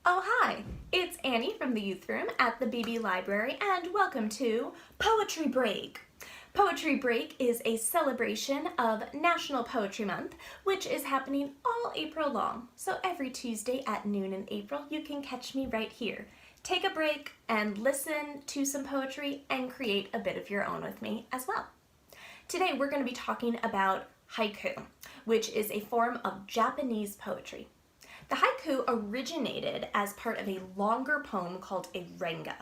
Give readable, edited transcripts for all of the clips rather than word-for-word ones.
Oh hi, it's Annie from the Youth Room at the BB Library and welcome to Poetry Break. Poetry Break is a celebration of National Poetry Month, which is happening all April long. So every Tuesday at noon in April, you can catch me right here. Take a break and listen to some poetry and create a bit of your own with me as well. Today we're going to be talking about haiku, which is a form of Japanese poetry. The haiku originated as part of a longer poem called a renga,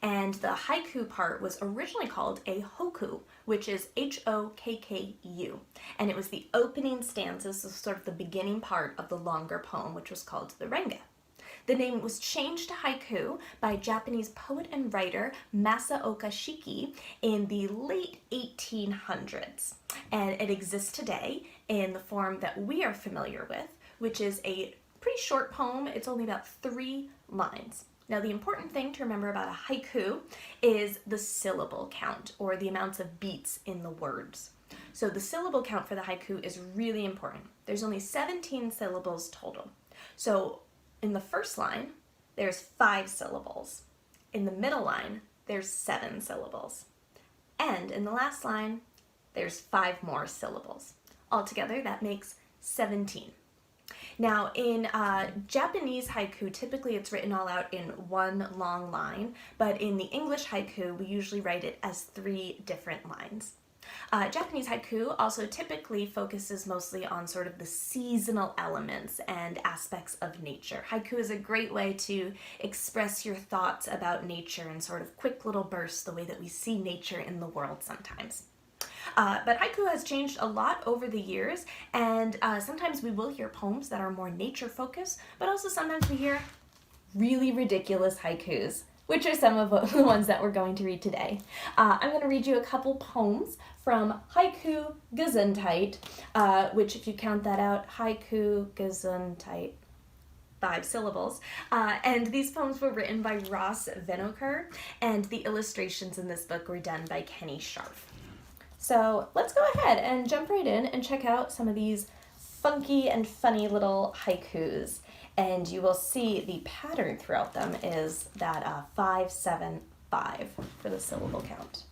and the haiku part was originally called a hoku, which is H-O-K-K-U, and it was the opening stanzas, so sort of the beginning part of the longer poem, which was called the renga. The name was changed to haiku by Japanese poet and writer Masaoka Shiki in the late 1800s, and it exists today in the form that we are familiar with, which is a pretty short poem. It's only about 3 lines. Now, the important thing to remember about a haiku is the syllable count, or the amounts of beats in the words. So the syllable count for the haiku is really important. There's only 17 syllables total. So in the first line, there's 5 syllables. In the middle line, there's 7 syllables. And in the last line, there's 5 more syllables. Altogether, that makes 17. Now, in Japanese haiku, typically it's written all out in one long line, but in the English haiku, we usually write it as 3 different lines. Japanese haiku also typically focuses mostly on sort of the seasonal elements and aspects of nature. Haiku is a great way to express your thoughts about nature in sort of quick little bursts, the way that we see nature in the world sometimes. But haiku has changed a lot over the years, and sometimes we will hear poems that are more nature-focused, but also sometimes we hear really ridiculous haikus, which are some of the ones that we're going to read today. I'm going to read you a couple poems from Haiku Gesundheit, which, if you count that out, Haiku Gesundheit, 5 syllables. And these poems were written by Ross Venokur, and the illustrations in this book were done by Kenny Scharf. So let's go ahead and jump right in and check out some of these funky and funny little haikus. And you will see the pattern throughout them is that 5, 7, 5 for the syllable count.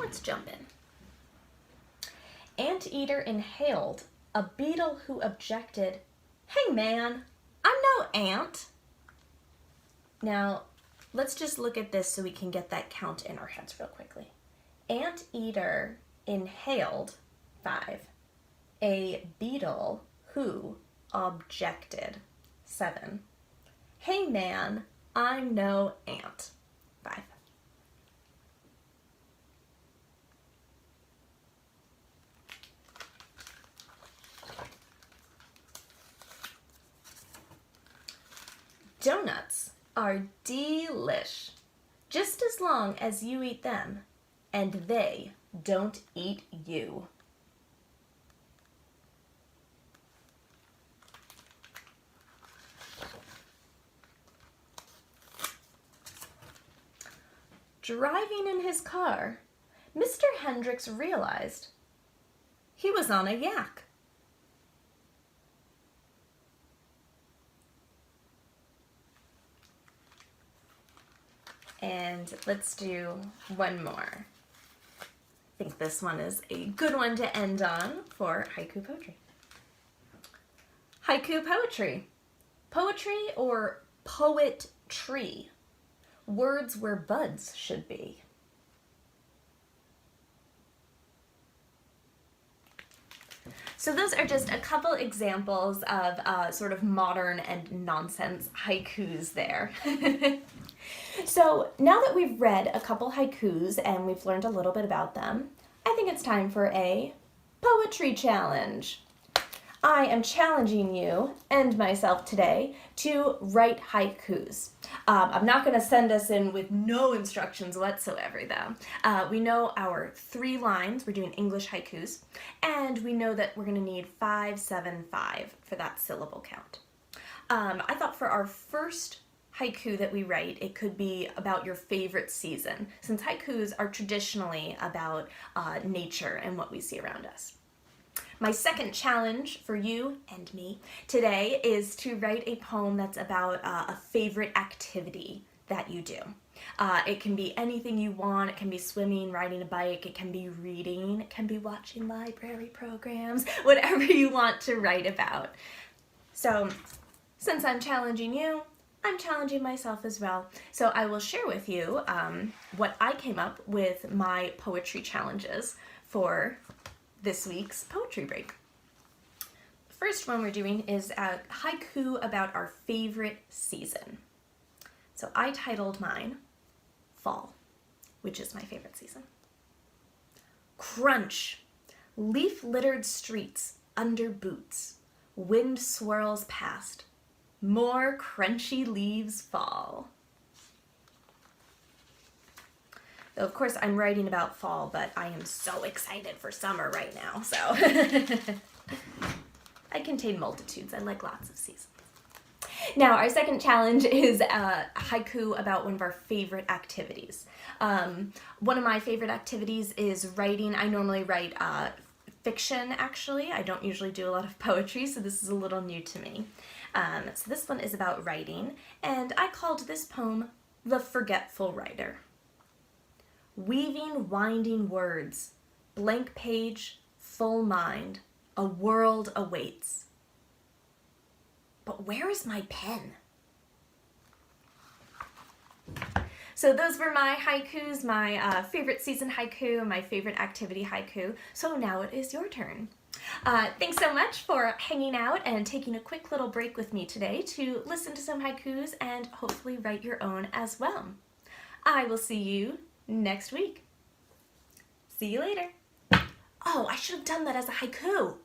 Let's jump in. Anteater inhaled a beetle who objected, "Hey man, I'm no ant." Now, let's just look at this so we can get that count in our heads real quickly. Anteater inhaled, 5. A beetle who objected, 7. Hey man, I'm no ant, 5. Donuts are delish, just as long as you eat them, and they don't eat you. Driving in his car, Mr. Hendricks realized he was on a yak. And let's do one more. I think this one is a good one to end on for haiku poetry. Haiku poetry. Poetry or poet-tree. Words where buds should be. So those are just a couple examples of sort of modern and nonsense haikus there. So now that we've read a couple haikus and we've learned a little bit about them, I think it's time for a poetry challenge. I am challenging you and myself today to write haikus. I'm not going to send us in with no instructions whatsoever though. We know our 3 lines, we're doing English haikus, and we know that we're going to need 5, 7, 5 for that syllable count. I thought for our first haiku that we write, it could be about your favorite season, since haikus are traditionally about nature and what we see around us. My second challenge for you and me today is to write a poem that's about a favorite activity that you do. It can be anything you want. It can be swimming, riding a bike, it can be reading, it can be watching library programs, whatever you want to write about. So, since I'm challenging you, I'm challenging myself as well. So I will share with you what I came up with my poetry challenges for this week's poetry break. The first one we're doing is a haiku about our favorite season. So I titled mine Fall, which is my favorite season. Crunch, leaf-littered streets under boots, wind swirls past, more crunchy leaves fall. Though of course I'm writing about fall, but I am so excited for summer right now, so I contain multitudes. I like lots of seasons. Now, our second challenge is a haiku about one of our favorite activities. One of my favorite activities is writing. I normally write fiction, actually. I don't usually do a lot of poetry, so this is a little new to me. So this one is about writing, and I called this poem The Forgetful Writer. Weaving winding words, blank page, full mind, a world awaits. But where is my pen? So those were my haikus, my favorite season haiku, and my favorite activity haiku. So now it is your turn. Thanks so much for hanging out and taking a quick little break with me today to listen to some haikus and hopefully write your own as well. I will see you next week. See you later. Oh, I should have done that as a haiku.